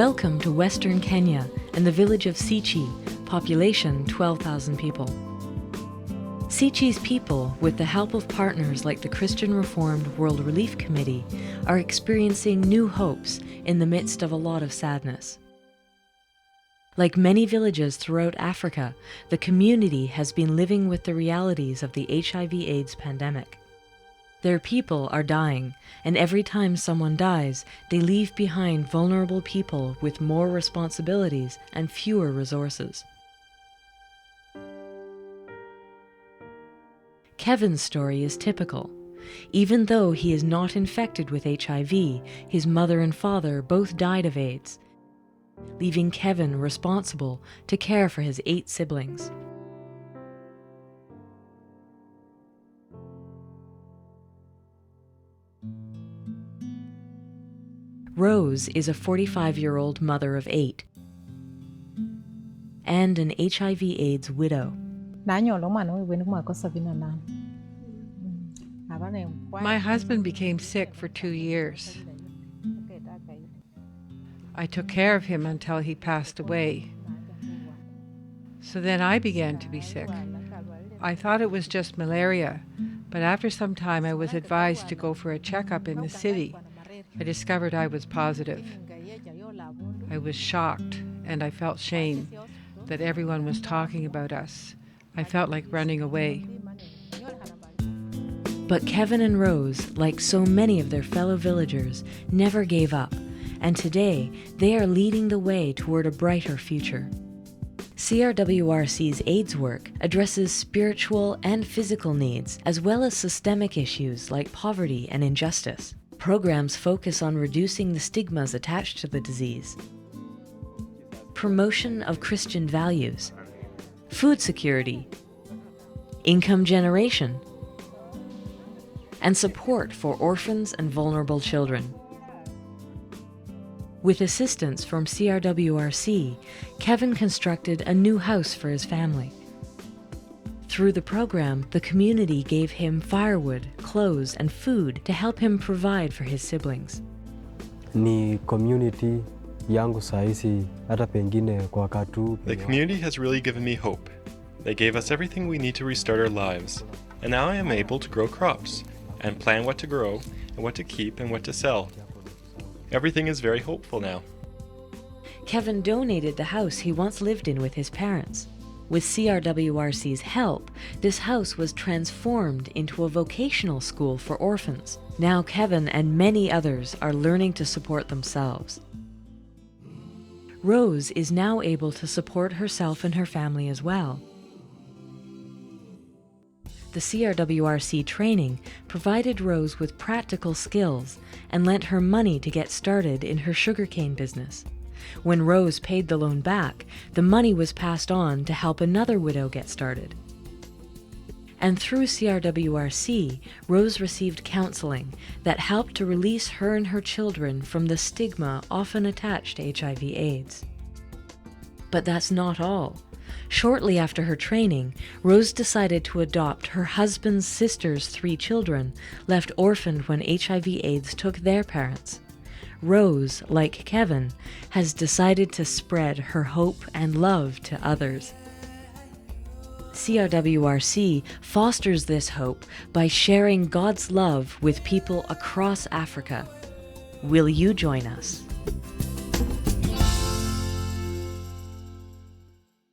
Welcome to Western Kenya and the village of Sichi, population 12,000 people. Sichi's people, with the help of partners like the Christian Reformed World Relief Committee, are experiencing new hopes in the midst of a lot of sadness. Like many villages throughout Africa, the community has been living with the realities of the HIV/AIDS pandemic. Their people are dying, and every time someone dies, they leave behind vulnerable people with more responsibilities and fewer resources. Kevin's story is typical. Even though he is not infected with HIV, his mother and father both died of AIDS, leaving Kevin responsible to care for his 8 siblings. Rose is a 45-year-old mother of 8 and an HIV/AIDS widow. My husband became sick for 2 years. I took care of him until he passed away. So then I began to be sick. I thought it was just malaria, but after some time I was advised to go for a checkup in the city. I discovered I was positive. I was shocked, and I felt shame that everyone was talking about us. I felt like running away. But Kevin and Rose, like so many of their fellow villagers, never gave up, and today they are leading the way toward a brighter future. CRWRC's AIDS work addresses spiritual and physical needs, as well as systemic issues like poverty and injustice. Programs focus on reducing the stigmas attached to the disease, promotion of Christian values, food security, income generation, and support for orphans and vulnerable children. With assistance from CRWRC, Kevin constructed a new house for his family. Through the program, the community gave him firewood, clothes, and food to help him provide for his siblings. The community has really given me hope. They gave us everything we need to restart our lives, and now I am able to grow crops and plan what to grow and what to keep and what to sell. Everything is very hopeful now. Kevin donated the house he once lived in with his parents. With CRWRC's help, this house was transformed into a vocational school for orphans. Now Kevin and many others are learning to support themselves. Rose is now able to support herself and her family as well. The CRWRC training provided Rose with practical skills and lent her money to get started in her sugarcane business. When Rose paid the loan back, the money was passed on to help another widow get started. And through CRWRC, Rose received counseling that helped to release her and her children from the stigma often attached to HIV/AIDS. But that's not all. Shortly after her training, Rose decided to adopt her husband's sister's 3 children, left orphaned when HIV/AIDS took their parents. Rose, like Kevin, has decided to spread her hope and love to others. CRWRC fosters this hope by sharing God's love with people across Africa. Will you join us?